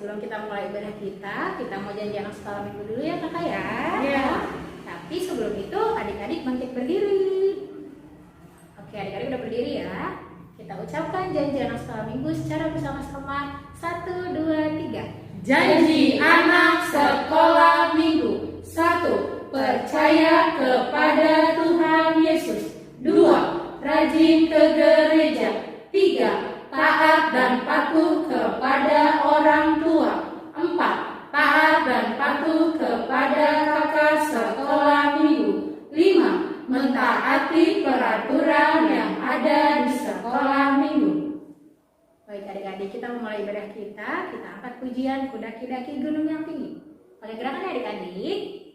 sebelum kita mulai ibadah kita mau janjian sekolah minggu dulu ya kakak ya. Iya. Tapi sebelum itu adik-adik bangkit berdiri. Oke, adik-adik udah berdiri ya. Kita ucapkan janji anak sekolah minggu secara bersama-sama. 1, 2, 3. Janji anak sekolah minggu. 1. Percaya kepada Tuhan Yesus. 2. Rajin ke gereja. 3. Taat dan patuh kepada orang tua. 4. Taat dan patuh kepada kakak sekolah minggu. 5. Mentaati peraturan yang ada di sekolah minggu. Baik adik-adik, kita memulai ibadah kita angkat pujian ku daki-daki gunung yang tinggi. Pakai gerakan ya adik-adik.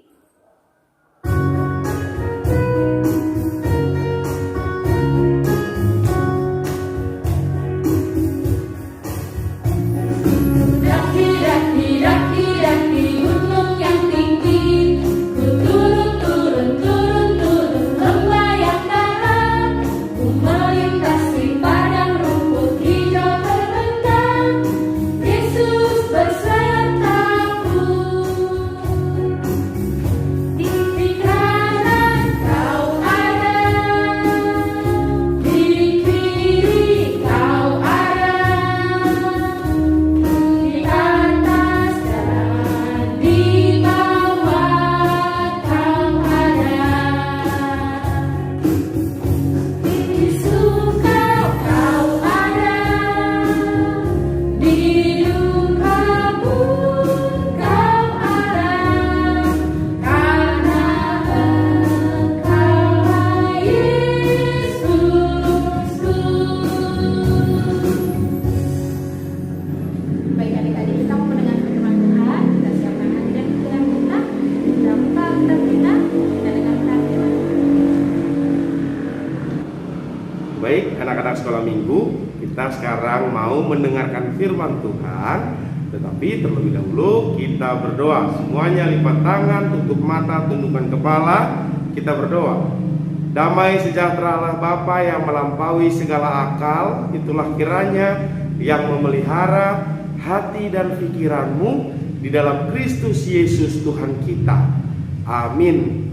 Baik, anak-anak sekolah minggu, kita sekarang mau mendengarkan firman Tuhan. Tetapi terlebih dahulu kita berdoa. Semuanya lipat tangan, tutup mata, tundukkan kepala. Kita berdoa. Damai sejahtera Allah Bapa yang melampaui segala akal, itulah kiranya yang memelihara hati dan pikiranmu di dalam Kristus Yesus Tuhan kita. Amin.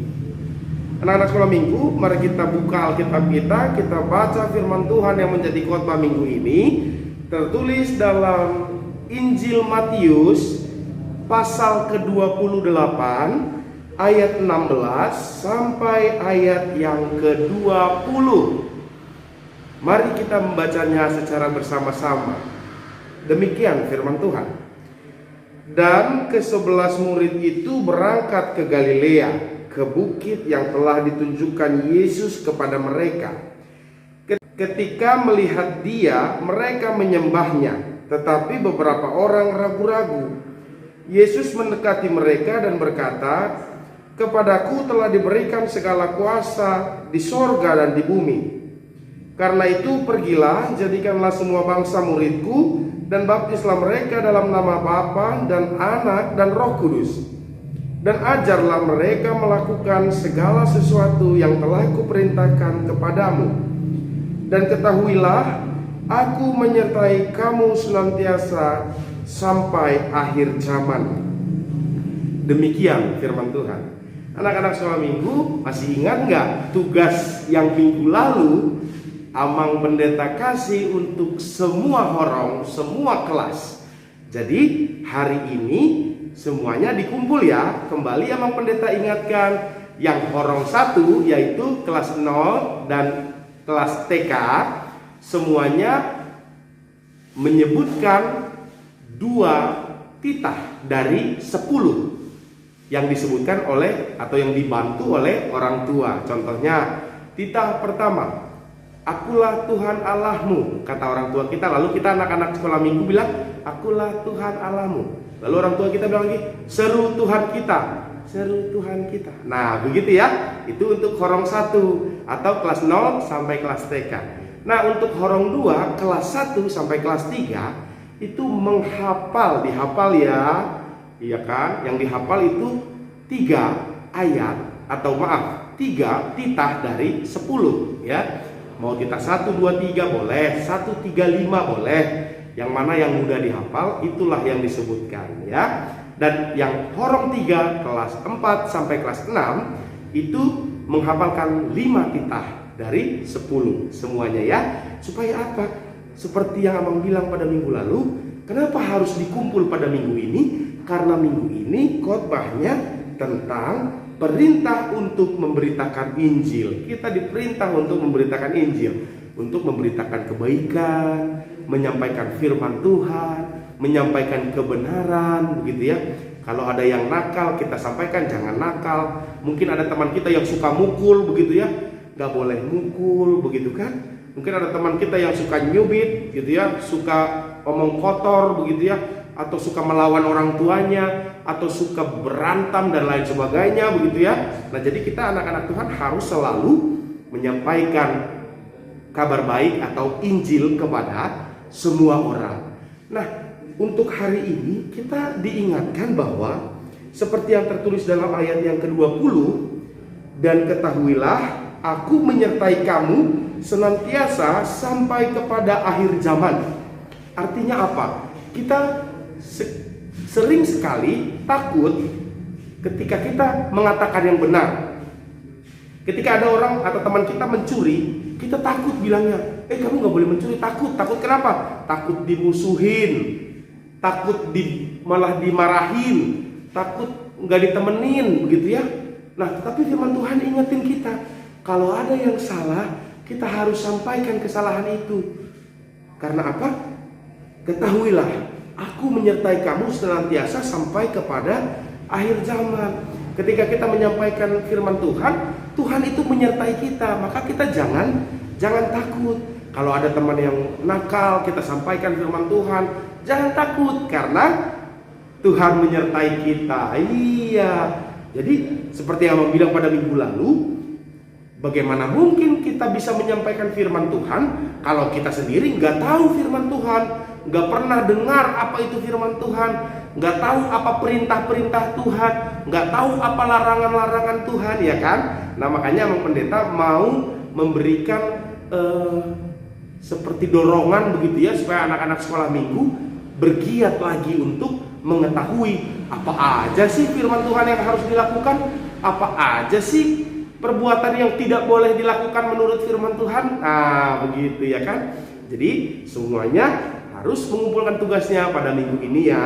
Anak-anak sekolah minggu, mari kita buka Alkitab kita baca firman Tuhan yang menjadi khotbah minggu ini. Tertulis dalam Injil Matius pasal ke-28 ayat 16 sampai ayat yang ke-20. Mari kita membacanya secara bersama-sama. Demikian firman Tuhan. Dan ke-11 murid itu berangkat ke Galilea, ke bukit yang telah ditunjukkan Yesus kepada mereka. Ketika melihat Dia, mereka menyembahnya, tetapi beberapa orang ragu-ragu. Yesus mendekati mereka dan berkata, "Kepadaku telah diberikan segala kuasa di sorga dan di bumi. Karena itu pergilah, jadikanlah semua bangsa muridku, dan baptislah mereka dalam nama Bapa dan Anak dan Roh Kudus. Dan ajarlah mereka melakukan segala sesuatu yang telah kuperintahkan kepadamu. Dan ketahuilah, aku menyertai kamu senantiasa sampai akhir zaman." Demikian firman Tuhan. Anak-anak sekolah minggu, masih ingat nggak tugas yang minggu lalu Amang Pendeta kasih untuk semua horong, semua kelas. Jadi hari ini semuanya dikumpul ya. Kembali Amang Pendeta ingatkan, yang horong 1 yaitu kelas 0 dan kelas TK, semuanya menyebutkan 2 titah dari 10 yang disebutkan oleh atau yang dibantu oleh orang tua. Contohnya titah pertama, "Akulah Tuhan Allahmu," kata orang tua kita. Lalu kita anak-anak sekolah minggu bilang, "Akulah Tuhan Allahmu." Lalu orang tua kita bilang lagi, "Seru Tuhan kita, seru Tuhan kita." Nah begitu ya. Itu untuk horong 1 atau kelas 0 sampai kelas TK. Nah untuk horong 2 kelas 1 sampai kelas 3 itu menghafal, dihafal ya. Iya kan? Yang dihafal itu 3 ayat atau 3 titah dari 10 ya. Mau titah 1, 2, 3 boleh, 1, 3, 5 boleh. Yang mana yang mudah dihafal itulah yang disebutkan ya. Dan yang horong 3 kelas 4 sampai kelas 6 itu menghafalkan 5 titah dari 10 semuanya ya. Supaya apa? Seperti yang abang bilang pada minggu lalu, kenapa harus dikumpul pada minggu ini? Karena minggu ini khotbahnya tentang perintah untuk memberitakan Injil. Kita diperintah untuk memberitakan Injil, untuk memberitakan kebaikan, menyampaikan firman Tuhan, menyampaikan kebenaran, begitu ya. Kalau ada yang nakal, kita sampaikan jangan nakal. Mungkin ada teman kita yang suka mukul, begitu ya, nggak boleh mukul, begitu kan. Mungkin ada teman kita yang suka nyubit, gitu ya, suka omong kotor, begitu ya, atau suka melawan orang tuanya, atau suka berantem dan lain sebagainya, begitu ya. Nah, jadi kita anak-anak Tuhan harus selalu menyampaikan kabar baik atau Injil kepada semua orang. Nah, untuk hari ini kita diingatkan bahwa seperti yang tertulis dalam ayat yang ke-20, dan ketahuilah aku menyertai kamu senantiasa sampai kepada akhir zaman. Artinya apa? Kita sering sekali takut ketika kita mengatakan yang benar. Ketika ada orang atau teman kita mencuri, kita takut bilangnya, kamu gak boleh mencuri. Takut kenapa? Takut dimusuhin, takut malah dimarahin, takut gak ditemenin, begitu ya. Nah, tetapi firman Tuhan ingetin kita, kalau ada yang salah, kita harus sampaikan kesalahan itu. Karena apa? Ketahuilah, aku menyertai kamu senantiasa sampai kepada akhir zaman. Ketika kita menyampaikan firman Tuhan, Tuhan itu menyertai kita, maka kita jangan takut. Kalau ada teman yang nakal, kita sampaikan firman Tuhan, jangan takut karena Tuhan menyertai kita. Iya. Jadi seperti yang Abang bilang pada minggu lalu, bagaimana mungkin kita bisa menyampaikan firman Tuhan kalau kita sendiri nggak tahu firman Tuhan, nggak pernah dengar apa itu firman Tuhan, nggak tahu apa perintah-perintah Tuhan, nggak tahu apa larangan-larangan Tuhan, ya kan? Nah, makanya Abang Pendeta mau memberikan seperti dorongan begitu ya, supaya anak-anak sekolah minggu bergiat lagi untuk mengetahui apa aja sih firman Tuhan yang harus dilakukan, apa aja sih perbuatan yang tidak boleh dilakukan menurut firman Tuhan. Nah, begitu ya kan? Jadi semuanya harus mengumpulkan tugasnya pada minggu ini ya,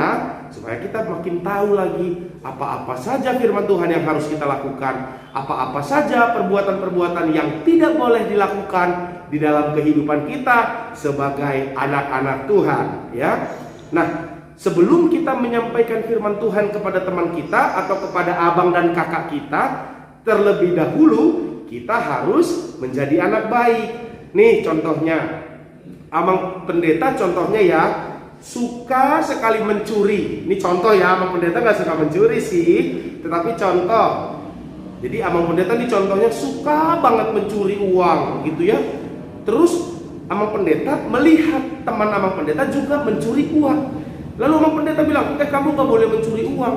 supaya kita makin tahu lagi apa-apa saja firman Tuhan yang harus kita lakukan, apa-apa saja perbuatan-perbuatan yang tidak boleh dilakukan di dalam kehidupan kita sebagai anak-anak Tuhan ya. Nah, sebelum kita menyampaikan firman Tuhan kepada teman kita atau kepada abang dan kakak kita, terlebih dahulu kita harus menjadi anak baik. Nih contohnya, Abang Pendeta contohnya ya, suka sekali mencuri. Ini contoh ya, Abang Pendeta gak suka mencuri sih, tetapi contoh. Jadi Abang Pendeta ini contohnya suka banget mencuri uang gitu ya. Terus Abang Pendeta melihat teman Abang Pendeta juga mencuri uang. Lalu Abang Pendeta bilang, kamu gak boleh mencuri uang.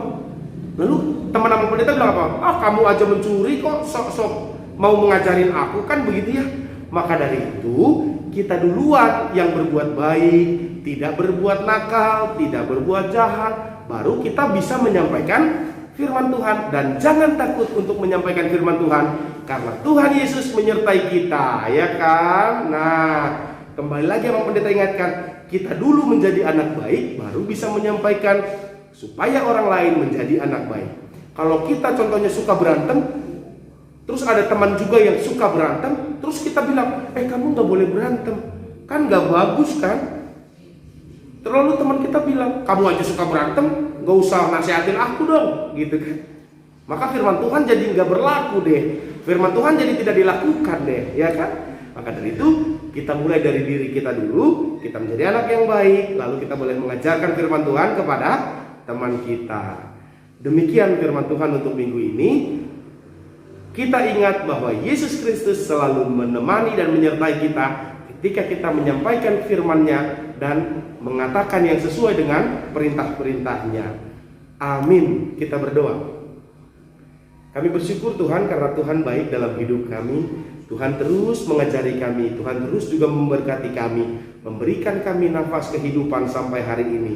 Lalu teman Abang Pendeta bilang apa? Kamu aja mencuri kok sok-sok mau mengajarin aku, kan begitu ya. Maka dari itu kita duluan yang berbuat baik, tidak berbuat nakal, tidak berbuat jahat, baru kita bisa menyampaikan firman Tuhan. Dan jangan takut untuk menyampaikan firman Tuhan, karena Tuhan Yesus menyertai kita, ya kan? Nah, kembali lagi Abang Pendeta ingatkan, kita dulu menjadi anak baik, baru bisa menyampaikan supaya orang lain menjadi anak baik. Kalau kita contohnya suka berantem, terus ada teman juga yang suka berantem, terus kita bilang, kamu gak boleh berantem, kan gak bagus kan? Terlalu teman kita bilang, kamu aja suka berantem, gak usah nasihatin aku dong, gitu kan? Maka firman Tuhan jadi gak berlaku deh, firman Tuhan jadi tidak dilakukan deh, ya kan? Maka dari itu kita mulai dari diri kita dulu, kita menjadi anak yang baik, lalu kita boleh mengajarkan firman Tuhan kepada teman kita. Demikian firman Tuhan untuk minggu ini. Kita ingat bahwa Yesus Kristus selalu menemani dan menyertai kita ketika kita menyampaikan firman-Nya dan mengatakan yang sesuai dengan perintah-perintahnya. Amin. Kita berdoa. Kami bersyukur Tuhan karena Tuhan baik dalam hidup kami. Tuhan terus mengajari kami, Tuhan terus juga memberkati kami. memberikan kami nafas kehidupan sampai hari ini.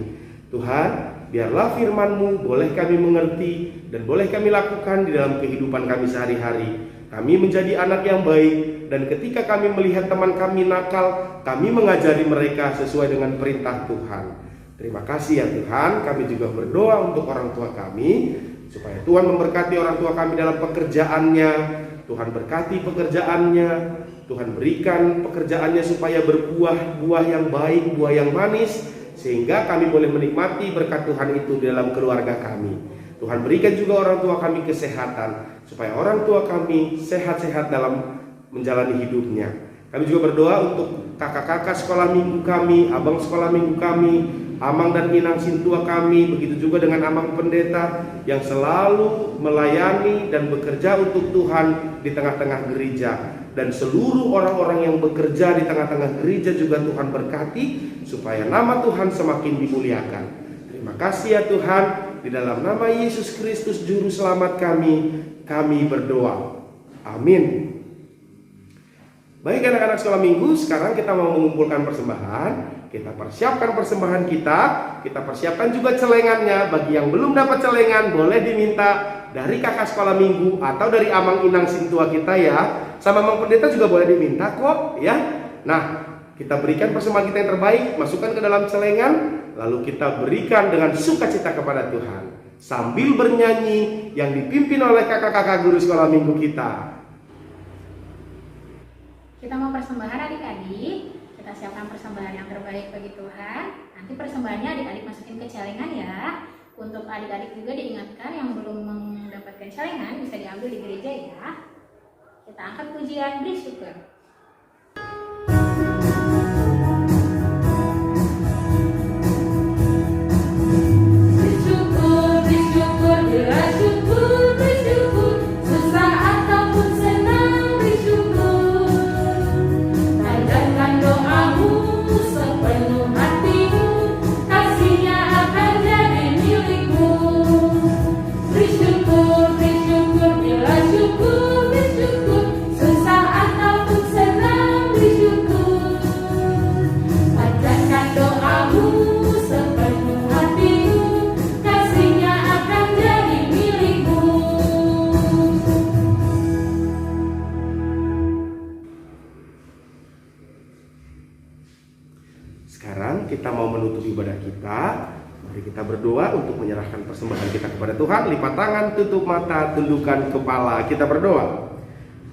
Tuhan, biarlah firman-Mu boleh kami mengerti dan boleh kami lakukan di dalam kehidupan kami sehari-hari. Kami menjadi anak yang baik, dan ketika kami melihat teman kami nakal, kami mengajari mereka sesuai dengan perintah Tuhan. Terima kasih ya Tuhan. Kami juga berdoa untuk orang tua kami, supaya Tuhan memberkati orang tua kami dalam pekerjaannya. Tuhan berkati pekerjaannya, Tuhan berikan pekerjaannya supaya berbuah-buah yang baik, buah yang manis, sehingga kami boleh menikmati berkat Tuhan itu di dalam keluarga kami. Tuhan berikan juga orang tua kami kesehatan, supaya orang tua kami sehat-sehat dalam menjalani hidupnya. Kami juga berdoa untuk kakak-kakak sekolah minggu kami, abang sekolah minggu kami, amang dan inang sintua kami, begitu juga dengan amang pendeta yang selalu melayani dan bekerja untuk Tuhan di tengah-tengah gereja. Dan seluruh orang-orang yang bekerja di tengah-tengah gereja juga Tuhan berkati, supaya nama Tuhan semakin dimuliakan. Terima kasih ya Tuhan. Di dalam nama Yesus Kristus Juru Selamat kami berdoa. Amin. Baik anak-anak sekolah minggu, sekarang kita mau mengumpulkan persembahan. Kita persiapkan persembahan kita persiapkan juga celengannya. Bagi yang belum dapat celengan, boleh diminta dari kakak sekolah minggu atau dari amang inang sintua kita ya. Sama amang pendeta juga boleh diminta kok ya. Nah, kita berikan persembahan kita yang terbaik, masukkan ke dalam celengan, lalu kita berikan dengan sukacita kepada Tuhan, sambil bernyanyi yang dipimpin oleh kakak-kakak guru sekolah minggu kita. Kita mau persembahan adik-adik. Kita siapkan persembahan yang terbaik bagi Tuhan. Nanti persembahannya adik-adik masukin ke celengan ya. Untuk adik-adik juga diingatkan yang belum mendapatkan celengan bisa diambil di gereja ya. Kita angkat pujian bersyukur. Sekarang kita mau menutup ibadah kita. Mari kita berdoa untuk menyerahkan persembahan kita kepada Tuhan. Lipat tangan, tutup mata, tundukkan kepala. Kita berdoa.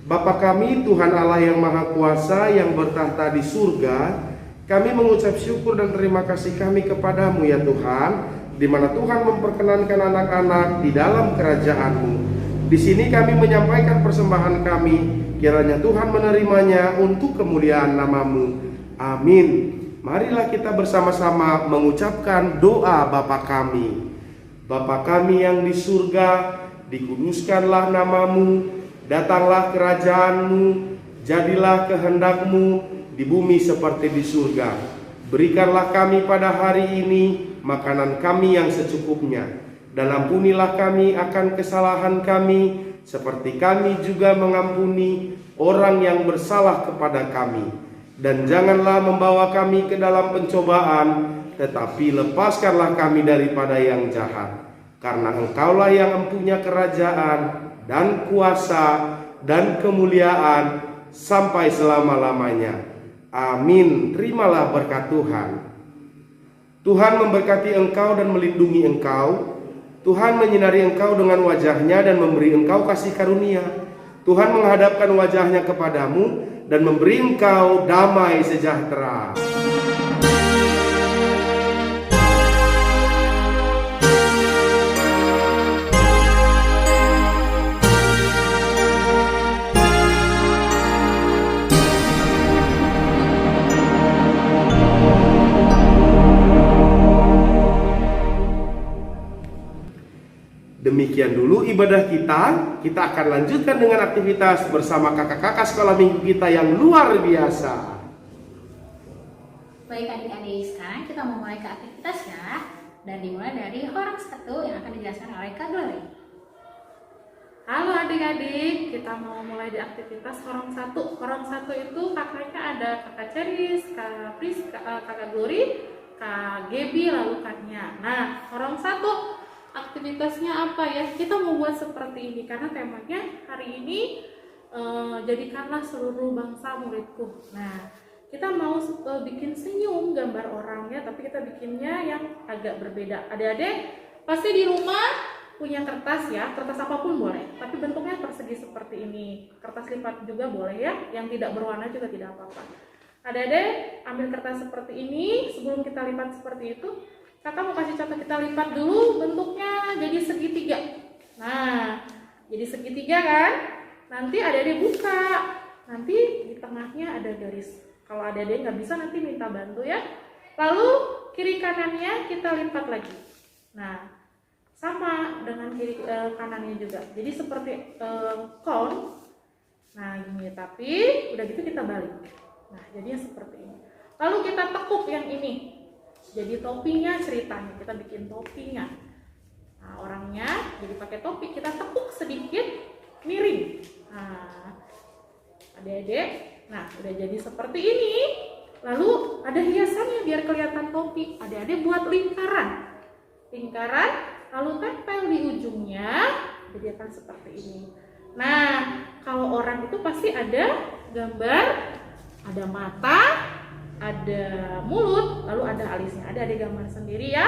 Bapa kami, Tuhan Allah yang Maha Kuasa, yang bertahta di surga, kami mengucap syukur dan terima kasih kami kepadamu ya Tuhan, di mana Tuhan memperkenankan anak-anak di dalam kerajaan-Mu. Di sini kami menyampaikan persembahan kami, kiranya Tuhan menerimanya untuk kemuliaan nama-Mu. Amin. Marilah kita bersama-sama mengucapkan doa Bapa kami. Bapa kami yang di surga, dikuduskanlah nama-Mu, datanglah kerajaan-Mu, jadilah kehendak-Mu di bumi seperti di surga. Berikanlah kami pada hari ini makanan kami yang secukupnya, dan ampunilah kami akan kesalahan kami, seperti kami juga mengampuni orang yang bersalah kepada kami. Dan janganlah membawa kami ke dalam pencobaan, tetapi lepaskanlah kami daripada yang jahat. Karena Engkaulah yang mempunyai kerajaan dan kuasa dan kemuliaan sampai selama-lamanya. Amin. Terimalah berkat Tuhan. Tuhan memberkati engkau dan melindungi engkau. Tuhan menyinari engkau dengan wajahnya dan memberi engkau kasih karunia. Tuhan menghadapkan wajahnya kepadamu dan memberi engkau damai sejahtera. Demikian dulu ibadah kita. Kita akan lanjutkan dengan aktivitas bersama kakak-kakak sekolah minggu kita yang luar biasa. Baik adik-adik, sekarang kita mau mulai ke aktivitas ya. Dan dimulai dari Horang 1 yang akan dijelaskan oleh Kak Glory. Halo adik-adik, kita mau mulai di aktivitas Horong 1. Horong 1 itu kakaknya ada kakak Ceris, kak Pris, kakak Glory, kak Gebi, lalu kaknya. Nah, Horong 1 aktivitasnya apa ya? Kita mau buat seperti ini karena temanya hari ini jadikanlah seluruh bangsa muridku. Nah, kita mau bikin senyum gambar orangnya, tapi kita bikinnya yang agak berbeda. Adik-adik pasti di rumah punya kertas ya, kertas apapun boleh, tapi bentuknya persegi seperti ini. Kertas lipat juga boleh ya, yang tidak berwarna juga tidak apa-apa. Adik-adik ambil kertas seperti ini, sebelum kita lipat seperti itu, kakak mau kasih contoh, kita lipat dulu bentuknya jadi segitiga. Nah, jadi segitiga kan? Nanti adik-adik buka, nanti di tengahnya ada garis. Kalau adik-adik nggak bisa nanti minta bantu ya. Lalu kiri kanannya kita lipat lagi. Nah, sama dengan kiri kanannya juga. Jadi seperti cone. Nah, gini, tapi udah gitu kita balik. Nah, jadinya seperti ini. Lalu kita tekuk yang ini. Jadi topinya ceritanya, kita bikin topinya. Nah, orangnya jadi pakai topi, kita tekuk sedikit miring. Nah, adik-adik, nah udah jadi seperti ini. Lalu ada hiasannya biar kelihatan topi. Adik-adik buat lingkaran. Lalu tempel di ujungnya, jadi akan seperti ini. Nah, kalau orang itu pasti ada gambar, ada mata, ada mulut, lalu ada alisnya. Ada gambar sendiri ya.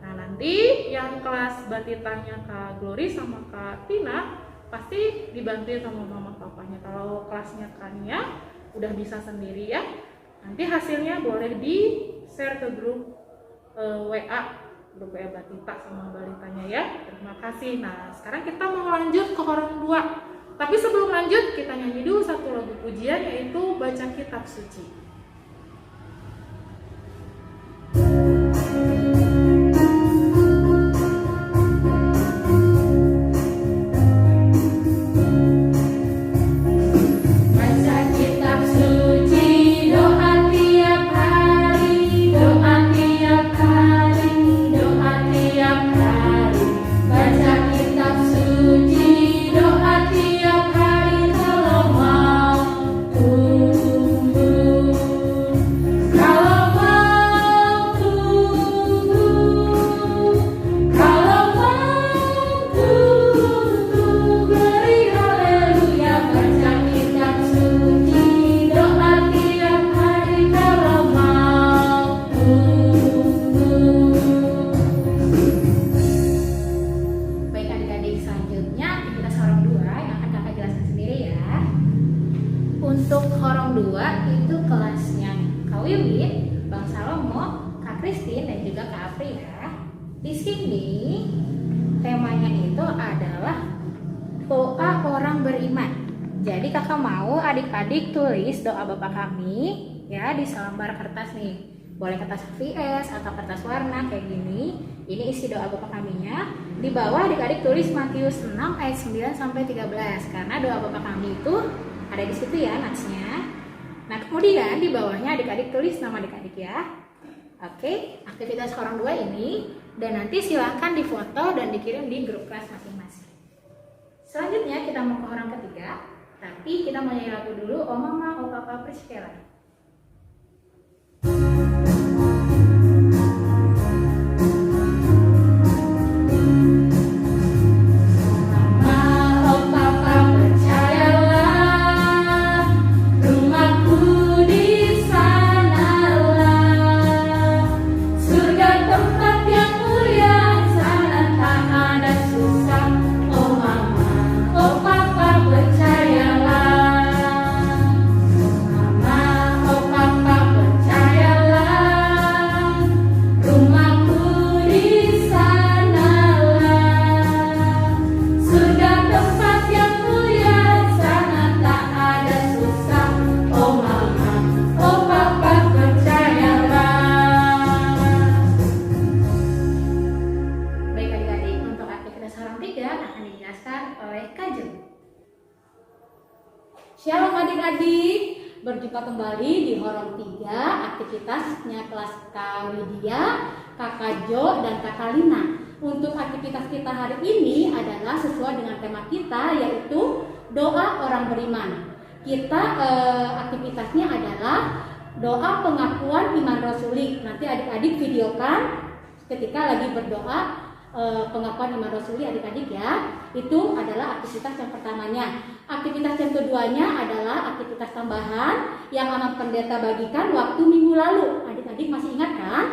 Nah, nanti yang kelas batitanya Kak Glory sama Kak Tina pasti dibantuin sama mama papanya. Kalau kelasnya Kania udah bisa sendiri ya. Nanti hasilnya boleh di share ke grup WA. Grup WA Batita sama balitanya ya. Terima kasih. Nah, sekarang kita mau lanjut ke Horong 2. Tapi sebelum lanjut, kita nyanyi dulu satu lagu pujian, yaitu Baca Kitab Suci. Untuk Horong 2 itu kelasnya Kak Wiwin, Bang Salomo, Kak Christine, dan juga Kak Apri ya. Di sini temanya itu adalah doa orang beriman. Jadi kakak mau adik-adik tulis doa Bapa Kami ya di selembar kertas nih. Boleh kertas VS atau kertas warna kayak gini. Ini isi doa Bapa Kaminya. Di bawah adik-adik tulis Matius 6 ayat 9 sampai 13 karena doa Bapa Kami itu ada di situ ya natsnya. Nah, kemudian di bawahnya adik-adik tulis nama adik-adik ya. Oke, aktivitas Horong 2 ini, dan nanti silahkan difoto dan dikirim di grup kelas masing-masing. Selanjutnya kita mau ke Horong ketiga, tapi kita mau nyanyi lagu dulu Oh Mama, Oh Papa, Priscilla. Shalom adik-adik, berjumpa kembali di Horong 3, aktivitasnya kelas Kak Widya, Kakak Jo, dan Kakak Lina. Untuk aktivitas kita hari ini adalah sesuai dengan tema kita, yaitu doa orang beriman. Kita aktivitasnya adalah doa pengakuan iman rasuli. Nanti adik-adik videokan ketika lagi berdoa pengakuan iman rasuli adik-adik ya. Itu adalah aktivitas yang pertamanya. Aktivitas yang keduanya adalah aktivitas tambahan yang Anak Pendeta bagikan waktu minggu lalu. Adik-adik masih ingat kan?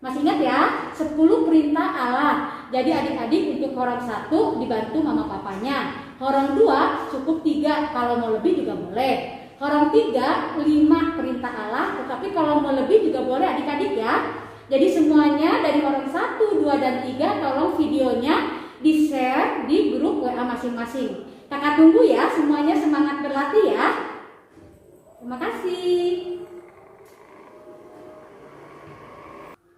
Masih ingat ya? 10 perintah Allah. Jadi adik-adik untuk horong 1 dibantu mama papanya. Horong 2 cukup 3, kalau mau lebih juga boleh. Horong 3 5 perintah Allah, tetapi kalau mau lebih juga boleh adik-adik ya. Jadi semuanya dari horong 1, 2, dan 3 tolong videonya di-share di grup WA masing-masing. Kakak tunggu ya, semuanya semangat berlatih ya. Terima kasih.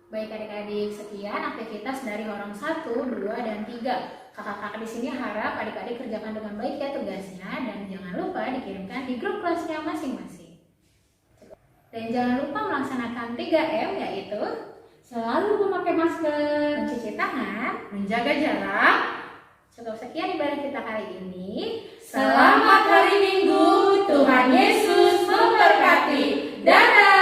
Baik adik-adik, sekian aktivitas dari horong 1, 2, dan 3. Kakak-kakak di sini harap adik-adik kerjakan dengan baik ya tugasnya, dan jangan lupa dikirimkan di grup kelasnya masing-masing. Dan jangan lupa melaksanakan 3M, yaitu Selalu memakai masker, mencuci tangan, Menjaga jarak. Cukup sekian ibadah kita kali ini. Selamat hari Minggu, Tuhan Yesus memberkati. Dadah.